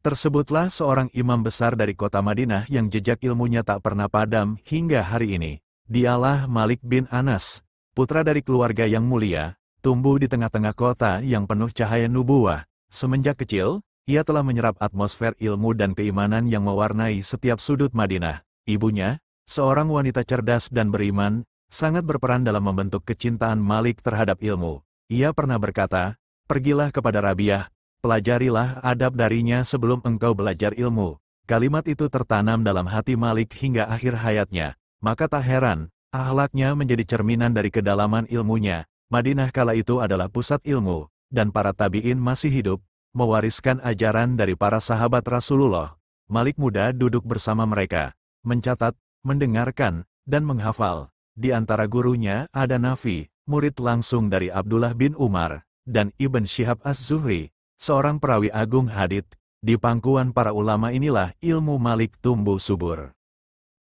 Tersebutlah seorang imam besar dari kota Madinah yang jejak ilmunya tak pernah padam hingga hari ini. Dialah Malik bin Anas, putra dari keluarga yang mulia, tumbuh di tengah-tengah kota yang penuh cahaya nubuwah. Semenjak kecil, ia telah menyerap atmosfer ilmu dan keimanan yang mewarnai setiap sudut Madinah. Ibunya, seorang wanita cerdas dan beriman, sangat berperan dalam membentuk kecintaan Malik terhadap ilmu. Ia pernah berkata, "Pergilah kepada Rabiah, pelajarilah adab darinya sebelum engkau belajar ilmu." Kalimat itu tertanam dalam hati Malik hingga akhir hayatnya. Maka tak heran, akhlaknya menjadi cerminan dari kedalaman ilmunya. Madinah kala itu adalah pusat ilmu, dan para tabi'in masih hidup, mewariskan ajaran dari para sahabat Rasulullah. Malik muda duduk bersama mereka, mencatat, mendengarkan, dan menghafal. Di antara gurunya ada Nafi, murid langsung dari Abdullah bin Umar, dan Ibn Syihab Az-Zuhri, seorang perawi agung hadits. Di pangkuan para ulama inilah ilmu Malik tumbuh subur.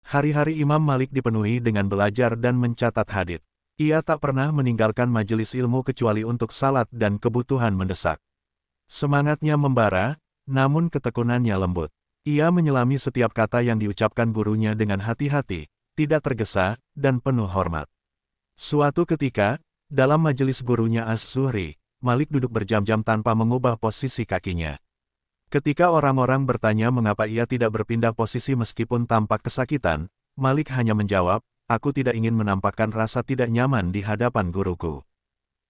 Hari-hari Imam Malik dipenuhi dengan belajar dan mencatat hadits. Ia tak pernah meninggalkan majelis ilmu kecuali untuk salat dan kebutuhan mendesak. Semangatnya membara, namun ketekunannya lembut. Ia menyelami setiap kata yang diucapkan gurunya dengan hati-hati, tidak tergesa, dan penuh hormat. Suatu ketika, dalam majelis gurunya Az-Zuhri, Malik duduk berjam-jam tanpa mengubah posisi kakinya. Ketika orang-orang bertanya mengapa ia tidak berpindah posisi meskipun tampak kesakitan, Malik hanya menjawab, "Aku tidak ingin menampakkan rasa tidak nyaman di hadapan guruku."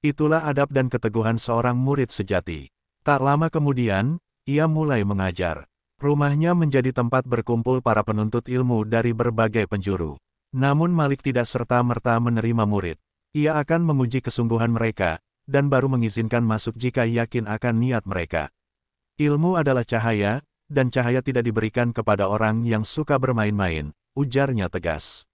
Itulah adab dan keteguhan seorang murid sejati. Tak lama kemudian, ia mulai mengajar. Rumahnya menjadi tempat berkumpul para penuntut ilmu dari berbagai penjuru. Namun Malik tidak serta-merta menerima murid. Ia akan menguji kesungguhan mereka, dan baru mengizinkan masuk jika yakin akan niat mereka. "Ilmu adalah cahaya, dan cahaya tidak diberikan kepada orang yang suka bermain-main," ujarnya tegas.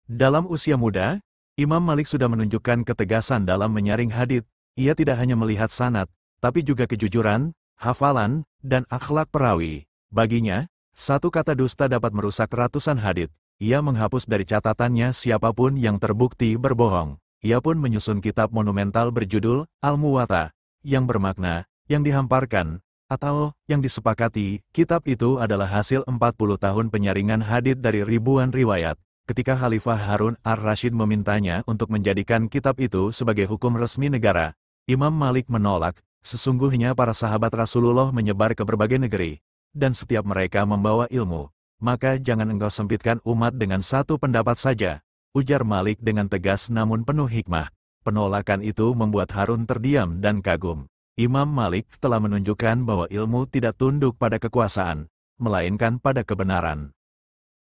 Dalam usia muda, Imam Malik sudah menunjukkan ketegasan dalam menyaring hadits. Ia tidak hanya melihat sanad, tapi juga kejujuran, hafalan, dan akhlak perawi. Baginya, satu kata dusta dapat merusak ratusan hadits. Ia menghapus dari catatannya siapapun yang terbukti berbohong. Ia pun menyusun kitab monumental berjudul Al-Muwatta, yang bermakna, yang dihamparkan, atau yang disepakati. Kitab itu adalah hasil 40 tahun penyaringan hadits dari ribuan riwayat. Ketika Khalifah Harun ar-Rasyid memintanya untuk menjadikan kitab itu sebagai hukum resmi negara, Imam Malik menolak. Sesungguhnya para sahabat Rasulullah menyebar ke berbagai negeri, dan setiap mereka membawa ilmu. Maka jangan engkau sempitkan umat dengan satu pendapat saja, ujar Malik dengan tegas namun penuh hikmah. Penolakan itu membuat Harun terdiam dan kagum. Imam Malik telah menunjukkan bahwa ilmu tidak tunduk pada kekuasaan, melainkan pada kebenaran.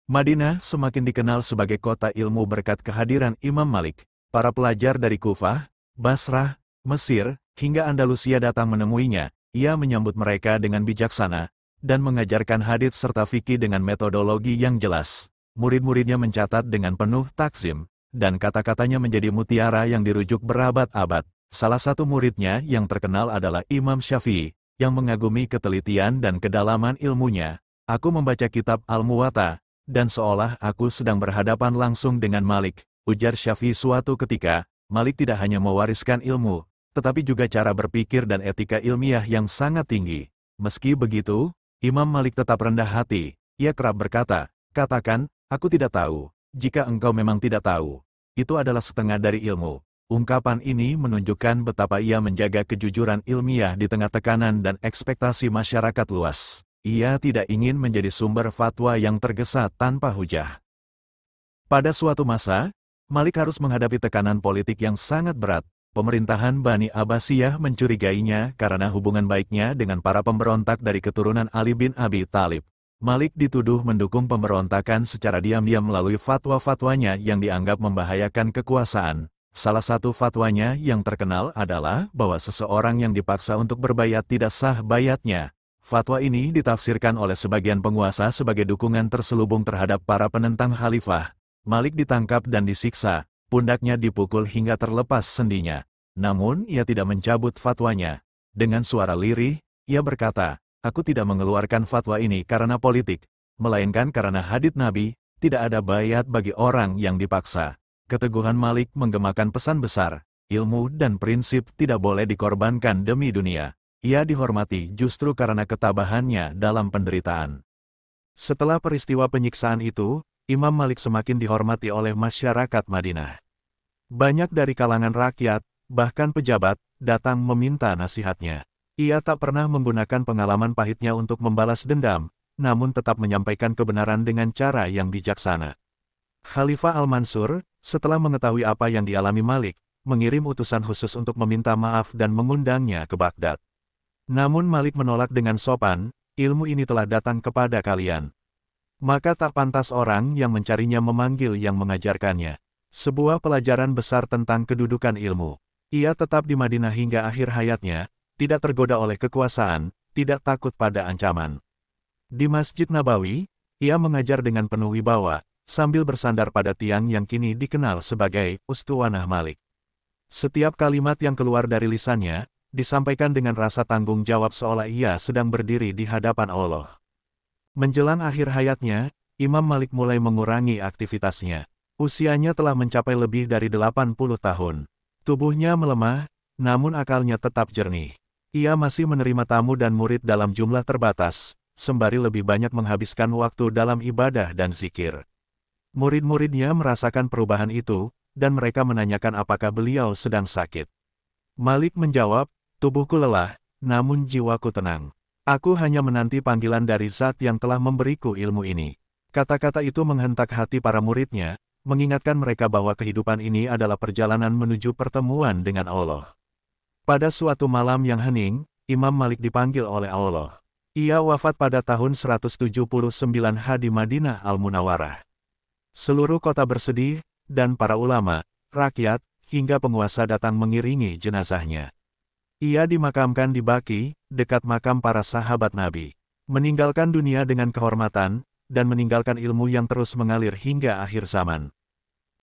Madinah semakin dikenal sebagai kota ilmu berkat kehadiran Imam Malik. Para pelajar dari Kufah, Basrah, Mesir, hingga Andalusia datang menemuinya. Ia menyambut mereka dengan bijaksana, dan mengajarkan hadits serta fikih dengan metodologi yang jelas. Murid-muridnya mencatat dengan penuh takzim, dan kata-katanya menjadi mutiara yang dirujuk berabad-abad. Salah satu muridnya yang terkenal adalah Imam Syafi'i, yang mengagumi ketelitian dan kedalaman ilmunya. "Aku membaca kitab Al-Muwatta, dan seolah aku sedang berhadapan langsung dengan Malik," ujar Syafi'i suatu ketika. Malik tidak hanya mewariskan ilmu, tetapi juga cara berpikir dan etika ilmiah yang sangat tinggi. Meski begitu, Imam Malik tetap rendah hati. Ia kerap berkata, "Katakan, aku tidak tahu. Jika engkau memang tidak tahu, itu adalah setengah dari ilmu." Ungkapan ini menunjukkan betapa ia menjaga kejujuran ilmiah di tengah tekanan dan ekspektasi masyarakat luas. Ia tidak ingin menjadi sumber fatwa yang tergesa tanpa hujah. Pada suatu masa, Malik harus menghadapi tekanan politik yang sangat berat. Pemerintahan Bani Abbasiyah mencurigainya karena hubungan baiknya dengan para pemberontak dari keturunan Ali bin Abi Thalib. Malik dituduh mendukung pemberontakan secara diam-diam melalui fatwa-fatwanya yang dianggap membahayakan kekuasaan. Salah satu fatwanya yang terkenal adalah bahwa seseorang yang dipaksa untuk berbayat tidak sah bayatnya. Fatwa ini ditafsirkan oleh sebagian penguasa sebagai dukungan terselubung terhadap para penentang khalifah. Malik ditangkap dan disiksa, pundaknya dipukul hingga terlepas sendinya. Namun ia tidak mencabut fatwanya. Dengan suara lirih, ia berkata, "Aku tidak mengeluarkan fatwa ini karena politik, melainkan karena hadits Nabi, tidak ada bayat bagi orang yang dipaksa." Keteguhan Malik menggemakan pesan besar, ilmu dan prinsip tidak boleh dikorbankan demi dunia. Ia dihormati justru karena ketabahannya dalam penderitaan. Setelah peristiwa penyiksaan itu, Imam Malik semakin dihormati oleh masyarakat Madinah. Banyak dari kalangan rakyat, bahkan pejabat, datang meminta nasihatnya. Ia tak pernah menggunakan pengalaman pahitnya untuk membalas dendam, namun tetap menyampaikan kebenaran dengan cara yang bijaksana. Khalifah Al-Mansur, setelah mengetahui apa yang dialami Malik, mengirim utusan khusus untuk meminta maaf dan mengundangnya ke Baghdad. Namun Malik menolak dengan sopan, ilmu ini telah datang kepada kalian. Maka tak pantas orang yang mencarinya memanggil yang mengajarkannya. Sebuah pelajaran besar tentang kedudukan ilmu. Ia tetap di Madinah hingga akhir hayatnya, tidak tergoda oleh kekuasaan, tidak takut pada ancaman. Di Masjid Nabawi, ia mengajar dengan penuh wibawa, sambil bersandar pada tiang yang kini dikenal sebagai Ustuwanah Malik. Setiap kalimat yang keluar dari lisannya, disampaikan dengan rasa tanggung jawab seolah ia sedang berdiri di hadapan Allah. Menjelang akhir hayatnya, Imam Malik mulai mengurangi aktivitasnya. Usianya telah mencapai lebih dari 80 tahun. Tubuhnya melemah, namun akalnya tetap jernih. Ia masih menerima tamu dan murid dalam jumlah terbatas, sembari lebih banyak menghabiskan waktu dalam ibadah dan zikir. Murid-muridnya merasakan perubahan itu, dan mereka menanyakan apakah beliau sedang sakit. Malik menjawab, tubuhku lelah, namun jiwaku tenang. Aku hanya menanti panggilan dari Zat yang telah memberiku ilmu ini. Kata-kata itu menghentak hati para muridnya, mengingatkan mereka bahwa kehidupan ini adalah perjalanan menuju pertemuan dengan Allah. Pada suatu malam yang hening, Imam Malik dipanggil oleh Allah. Ia wafat pada tahun 179 H di Madinah Al-Munawwarah. Seluruh kota bersedih, dan para ulama, rakyat, hingga penguasa datang mengiringi jenazahnya. Ia dimakamkan di Baqi, dekat makam para sahabat Nabi. Meninggalkan dunia dengan kehormatan, dan meninggalkan ilmu yang terus mengalir hingga akhir zaman.